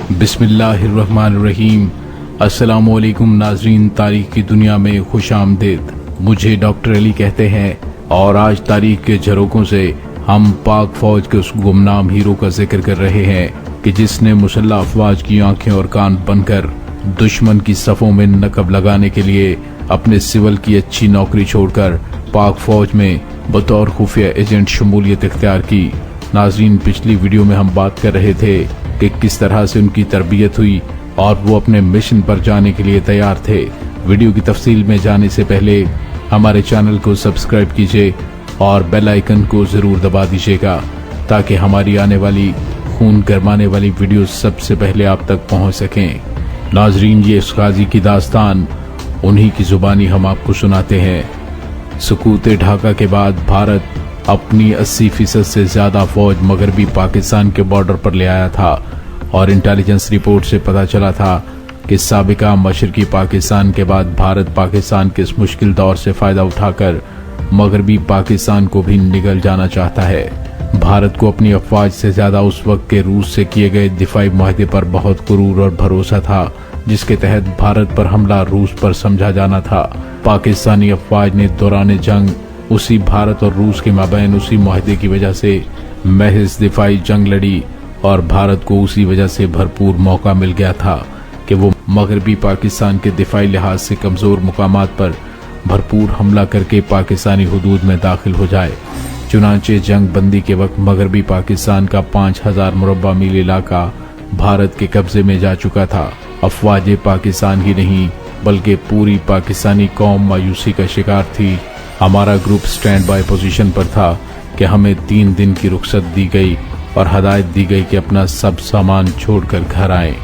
बिस्मिल्लाहिर्रहमानिर्रहीम। अस्सलामुअलैकुम नाजरीन, तारीख की दुनिया में खुश आमदीद। मुझे डॉक्टर अली कहते हैं और आज तारीख के झरोकों से हम पाक फौज के उस गुमनाम हीरो का जिक्र कर रहे हैं कि जिसने मुसल्लह अफवाज की आंखें और कान बनकर दुश्मन की सफ़ों में नकब लगाने के लिए अपने सिविल की अच्छी नौकरी छोड़कर पाक फौज में बतौर खुफिया एजेंट शमूलियत इख्तियार की। नाजरीन, पिछली वीडियो में हम बात कर रहे थे कि किस तरह से उनकी तरबियत हुई और वो अपने मिशन पर जाने के लिए तैयार थे। वीडियो की तफसील में जाने से पहले हमारे चैनल को सब्सक्राइब कीजिए और बेल आइकन को जरूर दबा दीजिएगा ताकि हमारी आने वाली खून गरमाने वाली वीडियो सबसे पहले आप तक पहुंच सकें। नाजरीन, ये इस गाजी की दास्तान उन्हीं की जुबानी हम आपको सुनाते हैं। सुकूते ढाका के बाद भारत अपनी 80% से ज्यादा फौज मगरबी पाकिस्तान के बॉर्डर पर ले आया था और इंटेलिजेंस रिपोर्ट से पता चला था कि साबिका मशरकी पाकिस्तान के बाद भारत पाकिस्तान के इस मुश्किल दौर से फायदा उठाकर मगरबी पाकिस्तान को भी निगल जाना चाहता है। भारत को अपनी अफवाज से ज्यादा उस वक्त के रूस से किए गए दिफाई मुआहदे पर बहुत गुरूर और भरोसा था, जिसके तहत भारत पर हमला रूस पर समझा जाना था। पाकिस्तानी अफवाज ने दौरान जंग उसी भारत और रूस के माबैन उसी मुआहदे की वजह से महज दिफाई जंग लड़ी और भारत को उसी वजह से भरपूर मौका मिल गया था कि वो मगरबी पाकिस्तान के दिफाई लिहाज से कमजोर मुकामात पर भरपूर हमला करके पाकिस्तानी हुदूद में दाखिल हो जाए। चुनांचे जंग बंदी के वक्त मगरबी पाकिस्तान का 5000 मुरब्बा मील इलाका भारत के कब्जे में जा चुका था। अफवाज पाकिस्तान ही नहीं बल्कि पूरी पाकिस्तानी कौम मायूसी का शिकार थी। हमारा ग्रुप स्टैंड बाय पोजीशन पर था कि हमें 3 दिन की रुख्सत दी गई और हदायत दी गई कि अपना सब सामान छोड़कर घर आएं।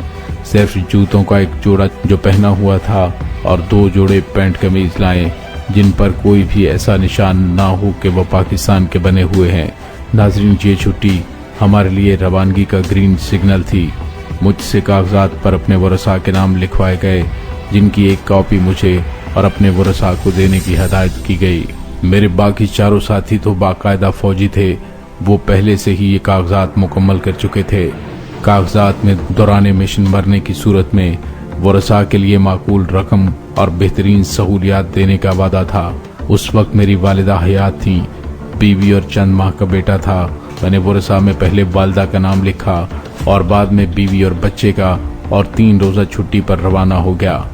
सिर्फ जूतों का एक जोड़ा जो पहना हुआ था और 2 जोड़े पैंट कमीज लाएं जिन पर कोई भी ऐसा निशान ना हो कि वो पाकिस्तान के बने हुए हैं। नाजरीन, ये छुट्टी हमारे लिए रवानगी का ग्रीन सिग्नल थी। मुझसे कागजात पर अपने वरसा के नाम लिखवाए गए, जिनकी एक कॉपी मुझे और अपने वरसा को देने की हदायत की गई। मेरे बाकी चारों साथी तो बाकायदा फौजी थे, वो पहले से ही ये कागजात मुकम्मल कर चुके थे। कागजात में दौरान मिशन मरने की सूरत में वरसा के लिए माकूल रकम और बेहतरीन सहूलियात देने का वादा था। उस वक्त मेरी वालिदा हयात थी, बीवी और चंद माह का बेटा था। मैंने वरसा में पहले वालिदा का नाम लिखा और बाद में बीवी और बच्चे का और 3 रोजा छुट्टी पर रवाना हो गया।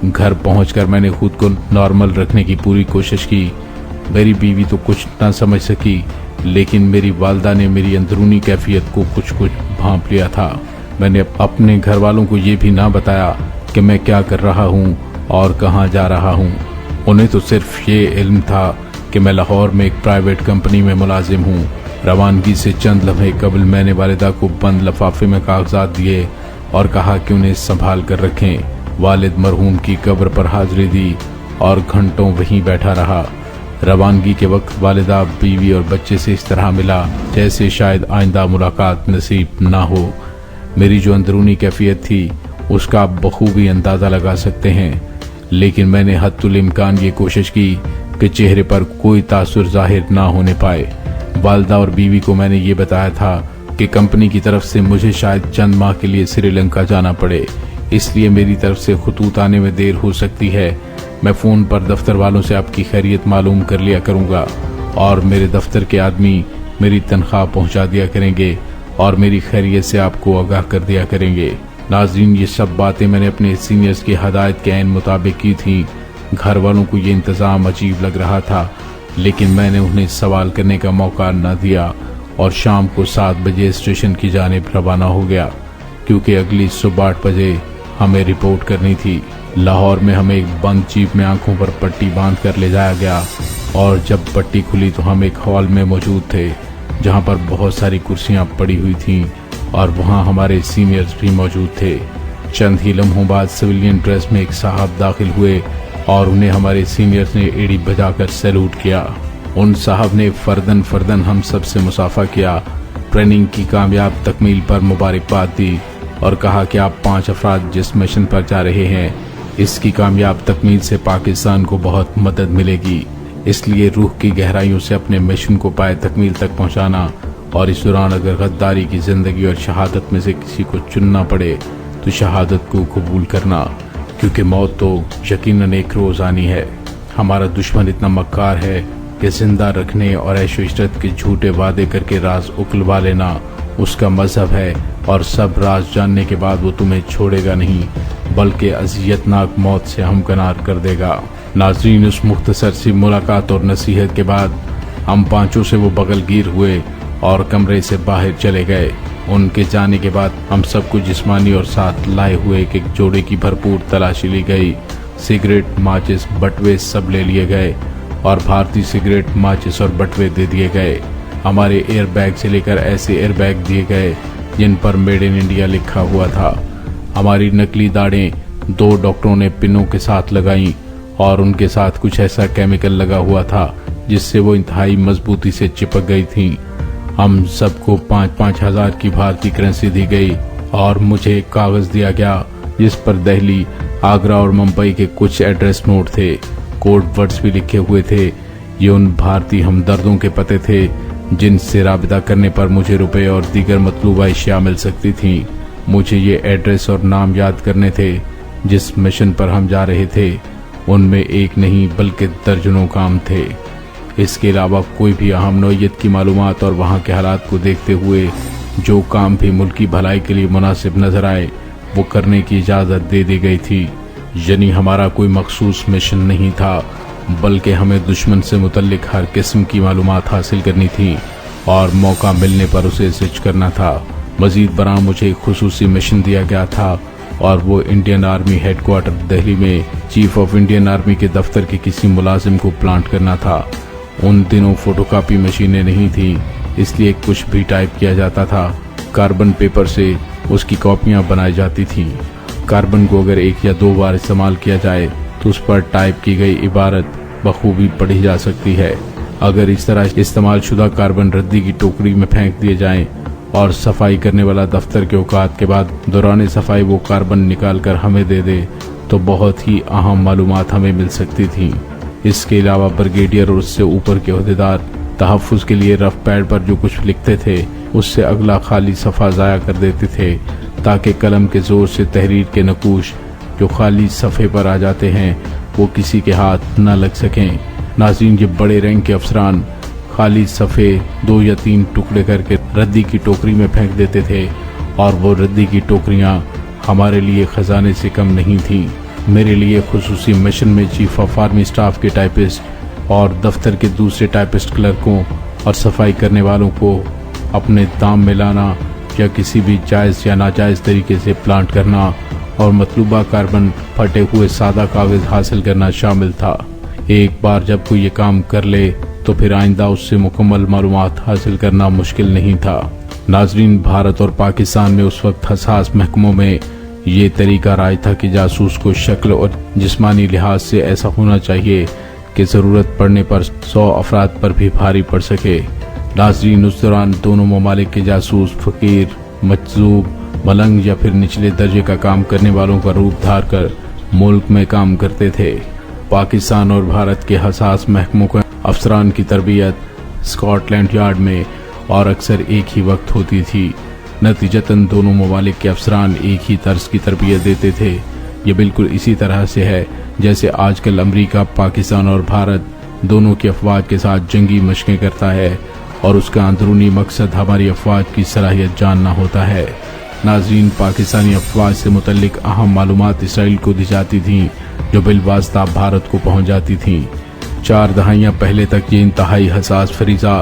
घर पहुंचकर मैंने खुद को नॉर्मल रखने की पूरी कोशिश की। मेरी बीवी तो कुछ ना समझ सकी, लेकिन मेरी वालिदा ने मेरी अंदरूनी कैफियत को कुछ कुछ भांप लिया था। मैंने अपने घर वालों को ये भी ना बताया कि मैं क्या कर रहा हूँ और कहाँ जा रहा हूँ। उन्हें तो सिर्फ ये इल्म था कि मैं लाहौर में एक प्राइवेट कंपनी में मुलाजिम हूँ। रवानगी से चंद लम्हे कबल मैंने वालिदा को बंद लफाफे में कागजात दिए और कहा कि उन्हें संभाल कर रखें। वालिद मरहूम की कब्र पर हाजिरी दी और घंटों वहीं बैठा रहा। रवानगी के वक्त वालिदा, बीवी और बच्चे से इस तरह मिला जैसे शायद आइंदा मुलाकात नसीब ना हो। मेरी जो अंदरूनी कैफियत थी उसका आप बखूबी अंदाजा लगा सकते हैं, लेकिन मैंने हद्दुल इम्कान ये कोशिश की कि चेहरे पर कोई तासुर जाहिर ना होने पाए। वालिदा और बीवी को मैंने ये बताया था कि कंपनी की तरफ से मुझे शायद चंद माह के लिए श्रीलंका जाना पड़े, इसलिए मेरी तरफ से खतूत आने में देर हो सकती है। मैं फ़ोन पर दफ्तर वालों से आपकी खैरियत मालूम कर लिया करूँगा और मेरे दफ्तर के आदमी मेरी तनख्वाह पहुँचा दिया करेंगे और मेरी खैरियत से आपको आगाह कर दिया करेंगे। नाज़रीन, ये सब बातें मैंने अपने सीनियर्स की हदायत के ऐन मुताबिक की थी। घर वालों को ये इंतज़ाम अजीब लग रहा था, लेकिन मैंने उन्हें सवाल करने का मौका न दिया और शाम को 7 बजे स्टेशन की जानिब रवाना हो गया, क्योंकि अगली सुबह 8 बजे हमें रिपोर्ट करनी थी। लाहौर में हमें एक बंद जीप में आंखों पर पट्टी बांध कर ले जाया गया और जब पट्टी खुली तो हम एक हॉल में मौजूद थे जहां पर बहुत सारी कुर्सियां पड़ी हुई थीं और वहां हमारे सीनियर्स भी मौजूद थे। चंद ही लम्हों बाद सिविलियन ड्रेस में एक साहब दाखिल हुए और उन्हें हमारे सीनियर्स ने एड़ी बजाकर सैल्यूट किया। उन साहब ने फर्दन फर्दन हम सब से मुसाफा किया, ट्रेनिंग की कामयाब तकमील पर मुबारकबाद दी और कहा कि आप 5 अफराद जिस मिशन पर जा रहे हैं इसकी कामयाब तकमील से पाकिस्तान को बहुत मदद मिलेगी, इसलिए रूह की गहराइयों से अपने मिशन को पाए तकमील तक पहुंचाना और इस दौरान अगर गद्दारी की जिंदगी और शहादत में से किसी को चुनना पड़े तो शहादत को कबूल करना, क्योंकि मौत तो यकीनन एक रोज आनी है। हमारा दुश्मन इतना मक्कार है कि जिंदा रखने और ऐशो इशरत के झूठे वादे करके राज उकलवा लेना उसका मजहब है, और सब राज जानने के बाद वो तुम्हें छोड़ेगा नहीं बल्कि अजियतनाक मौत से हमकनार कर देगा। नाज़रीन, उस मुख्तसर सी मुलाकात और नसीहत के बाद हम पांचों से वो बगलगीर हुए और कमरे से बाहर चले गए। उनके जाने के बाद हम सबको जिस्मानी और साथ लाए हुए एक जोड़े की भरपूर तलाशी ली गई। सिगरेट, माचिस, बटवे सब ले लिए गए और भारतीय सिगरेट, माचिस और बटवे दे दिए गए। हमारे एयर बैग से लेकर ऐसे एयर बैग दिए गए जिन पर मेड इन इंडिया लिखा हुआ था। हमारी नकली दाढ़ें 2 डॉक्टरों ने पिनों के साथ लगाई और उनके साथ कुछ ऐसा केमिकल लगा हुआ था जिससे वो इंतहाई मजबूती से चिपक गई थी। हम सबको 5-5 हजार की भारतीय करेंसी दी गई और मुझे एक कागज दिया गया जिस पर दिल्ली, आगरा और मुंबई के कुछ एड्रेस नोट थे। कोड वर्ड्स भी लिखे हुए थे। ये उन भारतीय हमदर्दों के पते थे जिनसे राबिता करने पर मुझे रुपए और दीगर मतलूबा अशिया मिल सकती थी। मुझे ये एड्रेस और नाम याद करने थे। जिस मिशन पर हम जा रहे थे उनमें एक नहीं बल्कि दर्जनों काम थे। इसके अलावा कोई भी अहम नौयत की मालूमात और वहाँ के हालात को देखते हुए जो काम भी मुल्क की भलाई के लिए मुनासिब नजर आए वो करने की इजाज़त दे दी गई थी। यानी हमारा कोई मखसूस मिशन नहीं था बल्कि हमें दुश्मन से मुतल्लिक हर किस्म की मालूमात हासिल करनी थी और मौका मिलने पर उसे स्विच करना था। मजीद बरा मुझे एक खुसूसी मिशन दिया गया था और वो इंडियन आर्मी हेडक्वार्टर दिल्ली में चीफ ऑफ इंडियन आर्मी के दफ्तर के किसी मुलाजिम को प्लांट करना था। उन दिनों फोटोकॉपी मशीनें नहीं थी, इसलिए कुछ भी टाइप किया जाता था। कार्बन पेपर से उसकी कॉपियां बनाई जाती थी। कार्बन को अगर 1 या 2 बार इस्तेमाल किया जाए तो उस पर टाइप की गई इबारत बखूबी पढ़ी जा सकती है। अगर इस तरह इस्तेमाल शुदा कार्बन रद्दी की टोकरी में फेंक दिए जाएं और सफाई करने वाला दफ्तर के औकात के बाद दौरान सफाई वो कार्बन निकाल कर हमें दे दे तो बहुत ही अहम मालूमात हमें मिल सकती थी। इसके अलावा ब्रिगेडियर और उससे ऊपर के ओहदेदार तहफ़्फ़ुज़ के लिए रफ पैड पर जो कुछ लिखते थे उससे अगला खाली सफ़ा ज़ाया कर देते थे ताकि कलम के जोर से तहरीर के नकूश जो खाली सफ़े पर आ जाते हैं वो किसी के हाथ न लग सकें। नाज़रीन, ये बड़े रैंक के अफसरान खाली सफ़े 2 या 3 टुकड़े करके रद्दी की टोकरी में फेंक देते थे और वो रद्दी की टोकरियां हमारे लिए खजाने से कम नहीं थीं। मेरे लिए खुसूसी मिशन में चीफ ऑफ आर्मी स्टाफ के टाइपिस्ट और दफ्तर के दूसरे टाइपिस्ट क्लर्कों और सफाई करने वालों को अपने दाम में लाना या किसी भी जायज़ या नाजायज़ तरीके से प्लांट करना और मतलूबा कार्बन फटे हुए सादा कागज हासिल करना शामिल था। एक बार जब कोई ये काम कर ले तो फिर आइंदा उससे मुकम्मल मालूमात हासिल करना मुश्किल नहीं था। नाजरीन, भारत और पाकिस्तान में उस वक्त हसास महकमों में ये तरीका राय था कि जासूस को शक्ल और जिस्मानी लिहाज से ऐसा होना चाहिए कि ज़रूरत पड़ने पर 100 अफराद पर भी भारी पड़ सके। नाजरीन, उस दौरान दोनों ममालिक के जासूस फकीर, मजलूब, मलंग या फिर निचले दर्जे का काम करने वालों का रूप धार कर मुल्क में काम करते थे। पाकिस्तान और भारत के हसास महकमों के अफसरान की तरबियत स्कॉटलैंड यार्ड में और अक्सर एक ही वक्त होती थी। नतीजतन दोनों ममालिक के अफसरान एक ही तर्ज की तरबियत देते थे। ये बिल्कुल इसी तरह से है जैसे आजकल अमेरिका, पाकिस्तान और भारत दोनों की अफवाज के साथ जंगी मशकें करता है और उसका अंदरूनी मकसद हमारी अफवाज की सलाहियत जानना होता है। नाज़रीन, पाकिस्तानी अफवाज से मुतल्लिक अहम मालूमात इसराइल को दी जाती थीं जो बिलवास्ता भारत को पहुँच जाती थीं। 4 दहाइयाँ पहले तक ये इंतहाई हसास फरीज़ा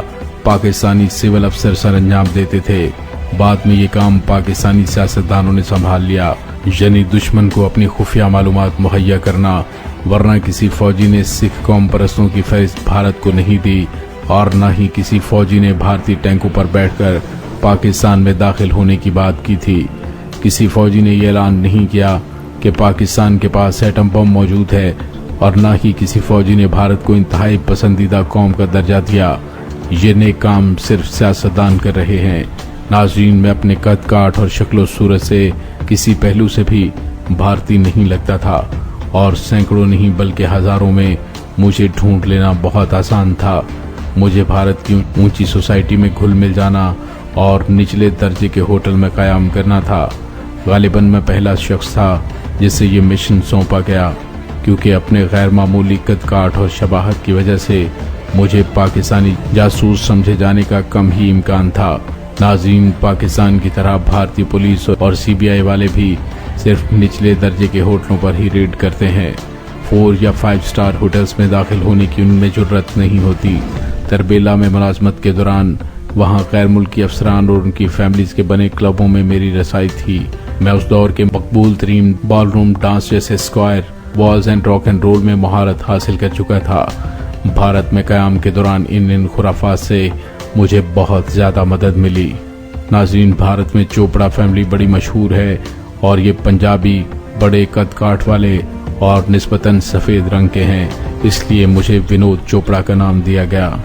पाकिस्तानी सिविल अफसर सरअंजाम देते थे। बाद में ये काम पाकिस्तानी सियासतदानों ने संभाल लिया, यानी दुश्मन को अपनी खुफिया मालूमात मुहैया करना, वरना किसी फौजी ने सिख कौम परस्तों की फहरिस्त भारत को नहीं दी और न ही किसी फौजी ने भारतीय टैंकों पर बैठकर पाकिस्तान में दाखिल होने की बात की थी। किसी फौजी ने यह ऐलान नहीं किया कि पाकिस्तान के पास एटम बम मौजूद है और न ही किसी फौजी ने भारत को इंतहाई पसंदीदा कौम का दर्जा दिया। ये नेक काम सिर्फ सियासतदान कर रहे हैं। नाज़रीन, मैं अपने कद काठ और शक्ल सूरत से किसी पहलू से भी भारतीय नहीं लगता था और सैकड़ों नहीं बल्कि हजारों में मुझे ढूंढ लेना बहुत आसान था। मुझे भारत की ऊंची सोसाइटी में घुल मिल जाना और निचले दर्जे के होटल में कायम करना था। गालिबन मैं पहला शख्स था जिसे ये मिशन सौंपा गया, क्योंकि अपने गैर मामूली कद काठ और शबाहत की वजह से मुझे पाकिस्तानी जासूस समझे जाने का कम ही इम्कान था। नाज़रीन, पाकिस्तान की तरह भारतीय पुलिस और CBI वाले भी सिर्फ निचले दर्जे के होटलों पर ही रेड करते हैं। 4 या 5 स्टार होटल्स में दाखिल होने की उनमें जुर्रत नहीं होती। तरबेला में मुलाजमत के दौरान वहाँ गैर मुल्की अफसरान और उनकी फैमिलीज के बने क्लबों में मेरी रसाई थी। मैं उस दौर के मकबूल तरीन बॉलरूम डांस जैसे square, waltz and rock and roll में महारत हासिल कर चुका था। भारत में क़याम के दौरान इन खुराफात से मुझे बहुत ज़्यादा मदद मिली। नाज़रीन, भारत में चोपड़ा फैमिली बड़ी मशहूर है और ये पंजाबी, बड़े कद काठ वाले और निस्बतन सफ़ेद रंग के हैं, इसलिए मुझे विनोद चोपड़ा का नाम दिया गया।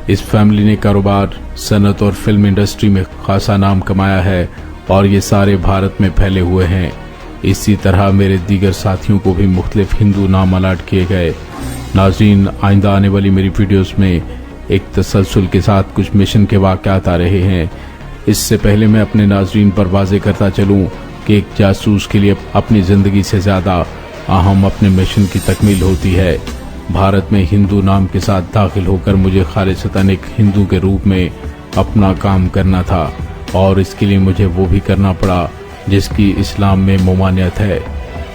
इस फैमिली ने कारोबार, सनत और फिल्म इंडस्ट्री में खासा नाम कमाया है और ये सारे भारत में फैले हुए हैं। इसी तरह मेरे दीगर साथियों को भी मुख्तलिफ हिंदू नाम अलाट किए गए। नाज़रीन, आइंदा आने वाली मेरी वीडियोस में एक तसलसल के साथ कुछ मिशन के वाक़यात आ रहे हैं। इससे पहले मैं अपने नाज़रीन पर वाज़े करता चलूँ कि एक जासूस के लिए अपनी ज़िंदगी से ज़्यादा अहम अपने मिशन की तकमील होती है। भारत में हिंदू नाम के साथ दाखिल होकर मुझे खालिसतन एक हिंदू के रूप में अपना काम करना था और इसके लिए मुझे वो भी करना पड़ा जिसकी इस्लाम में ममानियत है।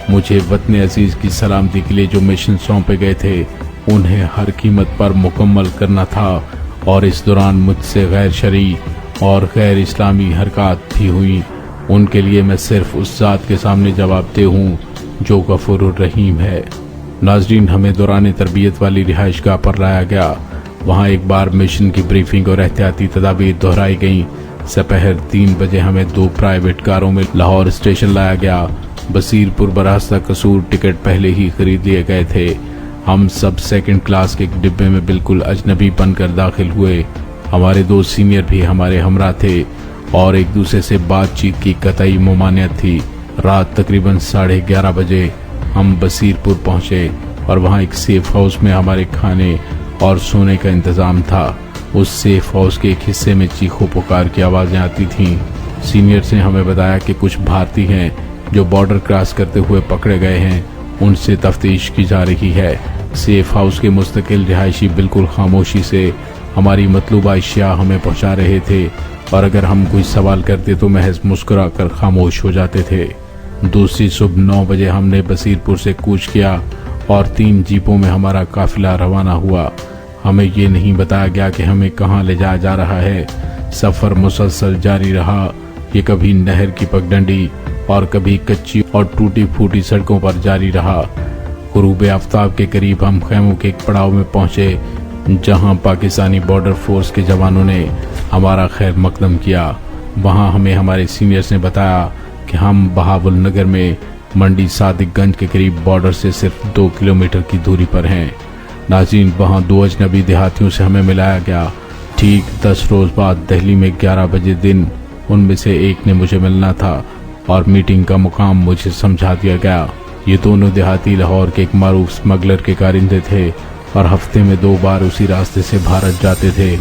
मुझे वतन अजीज़ की सलामती के लिए जो मिशन सौंपे गए थे उन्हें हर कीमत पर मुकम्मल करना था और इस दौरान मुझसे गैर शरई और गैर इस्लामी हरकत भी हुई। उनके लिए मैं सिर्फ उस ज़ात के सामने जवाबदेह हूँ जो गफूरुर रहीम है। नाज़रीन, हमें दौरान तरबियत वाली रिहाइशगाह पर लाया गया। वहाँ एक बार मिशन की ब्रीफिंग और एहतियाती तदाबीर दोहराई गई। दोपहर 3 बजे हमें 2 प्राइवेट कारों में लाहौर स्टेशन लाया गया। बसीरपुर बरास्ता कसूर टिकट पहले ही खरीद लिए गए थे। हम सब सेकंड क्लास के एक डिब्बे में बिल्कुल अजनबी बनकर दाखिल हुए। हमारे 2 सीनियर भी हमारे हमरा थे और एक दूसरे से बातचीत की कतई ममानियत थी। रात तकरीबन 11:30 बजे हम बसीरपुर पहुंचे और वहां एक सेफ हाउस में हमारे खाने और सोने का इंतजाम था। उस सेफ हाउस के एक हिस्से में चीखों पुकार की आवाज़ें आती थीं। सीनियर्स ने हमें बताया कि कुछ भारतीय हैं जो बॉर्डर क्रॉस करते हुए पकड़े गए हैं, उनसे तफ्तीश की जा रही है। सेफ हाउस के मुस्तकिल रिहायशी बिल्कुल खामोशी से हमारी मतलूबा अशिया हमें पहुंचा रहे थे और अगर हम कोई सवाल करते तो महज मुस्कुरा कर खामोश हो जाते थे। दूसरी सुबह 9 बजे हमने बसीरपुर से कूच किया और 3 जीपों में हमारा काफिला रवाना हुआ। हमें ये नहीं बताया गया कि हमें कहाँ ले जाया जा रहा है। सफ़र मुसलसल जारी रहा। ये कभी नहर की पगडंडी और कभी कच्ची और टूटी फूटी सड़कों पर जारी रहा। गुरूब आफ्ताब के करीब हम खैमों के एक पड़ाव में पहुंचे जहां पाकिस्तानी बॉर्डर फोर्स के जवानों ने हमारा खैर मकदम किया। वहां हमें हमारे सीनियर्स ने बताया कि हम बहावल नगर में मंडी सादिकगंज के करीब बॉर्डर से सिर्फ 2 किलोमीटर की दूरी पर हैं। नाज़रीन, वहां 2 अजनबी देहातियों से हमें मिलाया गया। ठीक 10 रोज बाद दिल्ली में 11 बजे दिन उनमें से एक ने मुझे मिलना था और मीटिंग का मुकाम मुझे समझा दिया गया। ये दोनों देहाती लाहौर के एक मारूफ स्मगलर के कारिंदे थे और हफ्ते में 2 बार उसी रास्ते से भारत जाते थे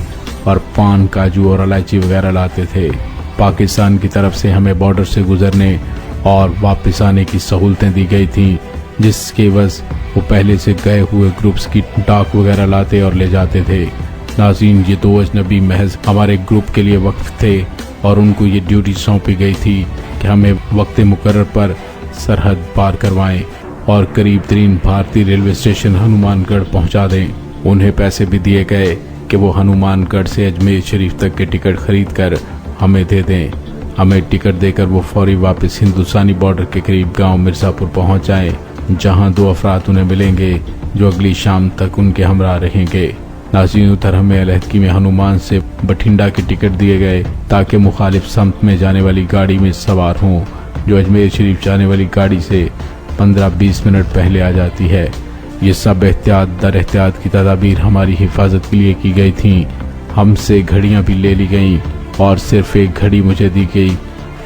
और पान, काजू और इलायची वगैरह लाते थे। पाकिस्तान की तरफ से हमें बॉर्डर से गुजरने और वापस आने की सहूलतें दी गई थीं, जिसके एवज वो पहले से गए हुए ग्रुप्स की डाक वगैरह लाते और ले जाते थे। नाज़रीन, ये 2 अजनबी महज हमारे ग्रुप के लिए वक्फ थे और उनको ये ड्यूटी सौंपी गई थी कि हमें वक्त मुकर्रर पर सरहद पार करवाएं और करीब तरीन भारतीय रेलवे स्टेशन हनुमानगढ़ पहुंचा दें। उन्हें पैसे भी दिए गए कि वो हनुमानगढ़ से अजमेर शरीफ तक के टिकट खरीद कर हमें दे दें। हमें टिकट देकर वो फौरी वापस हिंदुस्तानी बॉर्डर के करीब गांव मिर्जापुर पहुंच जाएं, जहां 2 अफराद उन्हें मिलेंगे जो अगली शाम तक उनके हमरा रहेंगे। नाज़रीन, उधर हमें अलहदगी में हनुमान से बठिंडा के टिकट दिए गए ताकि मुखालिफ समत में जाने वाली गाड़ी में सवार हों, जो अजमेर शरीफ जाने वाली गाड़ी से 15-20 मिनट पहले आ जाती है। ये सब एहतियात दर एहतियात की तदाबीर हमारी हिफाजत के लिए की गई थीं। हमसे घड़ियां भी ले ली गईं और सिर्फ एक घड़ी मुझे दी गई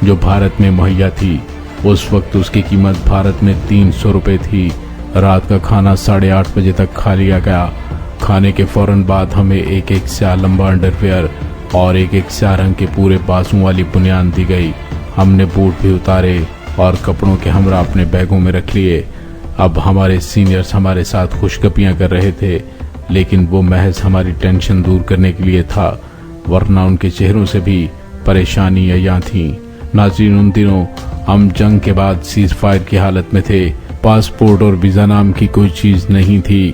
जो भारत में मुहैया थी। उस वक्त उसकी कीमत भारत में 300 रुपये थी। रात का खाना 8:30 बजे तक खा लिया गया। खाने के फौरन बाद हमें एक स्याह लंबा अंडरवेयर और एक स्याह रंग के पूरे बाजू वाली बुनियान दी गई। हमने बूट भी उतारे और कपड़ों के हमरा अपने बैगों में रख लिए। अब हमारे सीनियर्स हमारे साथ खुशगपियां कर रहे थे, लेकिन वो महज हमारी टेंशन दूर करने के लिए था, वरना उनके चेहरों से भी परेशानी अयां थी। नाज़रीन, उन दिनों हम जंग के बाद सीज फायर की हालत में थे। पासपोर्ट और वीजा नाम की कोई चीज नहीं थी।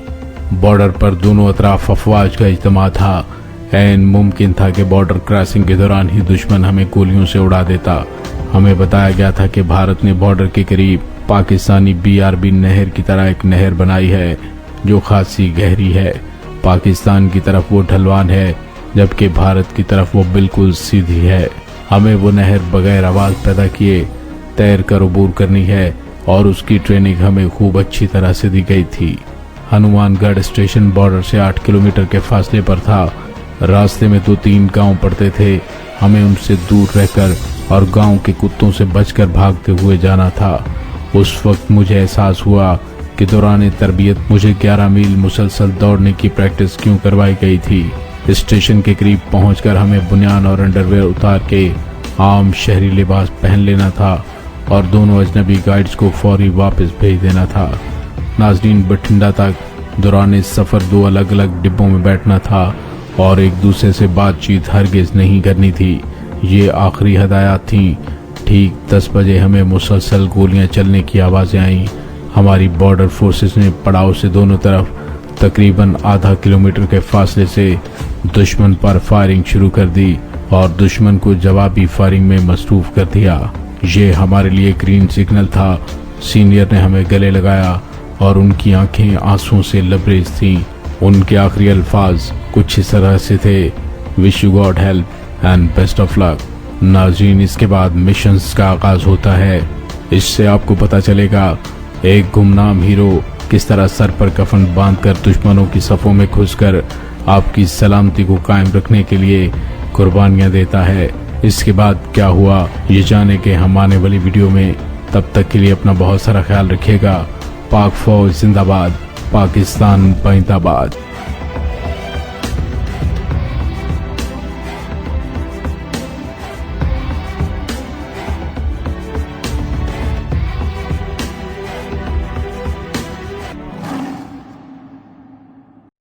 बॉर्डर पर दोनों अतराफ अफवाज का इज्तिमा था। ऐन मुमकिन था कि बॉर्डर क्रॉसिंग के दौरान ही दुश्मन हमें गोलियों से उड़ा देता। हमें बताया गया था कि भारत ने बॉर्डर के करीब पाकिस्तानी BRB नहर की तरह एक नहर बनाई है जो खासी गहरी है। पाकिस्तान की तरफ वो ढलवान है, जबकि भारत की तरफ वो बिल्कुल सीधी है। हमें वो नहर बगैर आवाज पैदा किए तैर कर अबूर करनी है और उसकी ट्रेनिंग हमें खूब अच्छी तरह से दी गई थी। हनुमानगढ़ स्टेशन बॉर्डर से 8 किलोमीटर के फासले पर था। रास्ते में 2-3 गांव पड़ते थे। हमें उनसे दूर रहकर और गांव के कुत्तों से बचकर भागते हुए जाना था। उस वक्त मुझे एहसास हुआ कि दौरान तरबियत मुझे 11 मील मुसलसल दौड़ने की प्रैक्टिस क्यों करवाई गई थी। स्टेशन के करीब पहुंचकर हमें बुनियान और अंडरवेयर उतार के आम शहरी लिबास पहन लेना था और दोनों अजनबी गाइड्स को फौरी वापस भेज देना था। नाज़रीन, बठिंडा तक दौरान इस सफर 2 अलग अलग डिब्बों में बैठना था और एक दूसरे से बातचीत हरगिज नहीं करनी थी। ये आखिरी हदायत थी। ठीक 10 बजे हमें मुसलसल गोलियां चलने की आवाजें आईं। हमारी बॉर्डर फोर्सेस ने पड़ाव से दोनों तरफ तकरीबन आधा किलोमीटर के फासले से दुश्मन पर फायरिंग शुरू कर दी और दुश्मन को जवाबी फायरिंग में मसरूफ कर दिया। ये हमारे लिए ग्रीन सिग्नल था। सीनियर ने हमें गले लगाया और उनकी आंखें आंसुओं से लबरेज थीं। उनके आखिरी अल्फाज कुछ इस तरह से थे, wish you God help and best of luck. नाज़रीन, इसके बाद मिशंस का आगाज होता है। इससे आपको पता चलेगा एक गुमनाम हीरो किस तरह सर पर कफन बांधकर दुश्मनों की सफों में घुसकर आपकी सलामती को कायम रखने के लिए कुर्बानियां देता है। इसके बाद क्या हुआ ये जाने के हम आने वाली वीडियो में। तब तक के लिए अपना बहुत सारा ख्याल रखिएगा। पाक फौज जिंदाबाद, पाकिस्तान जिंदाबाद।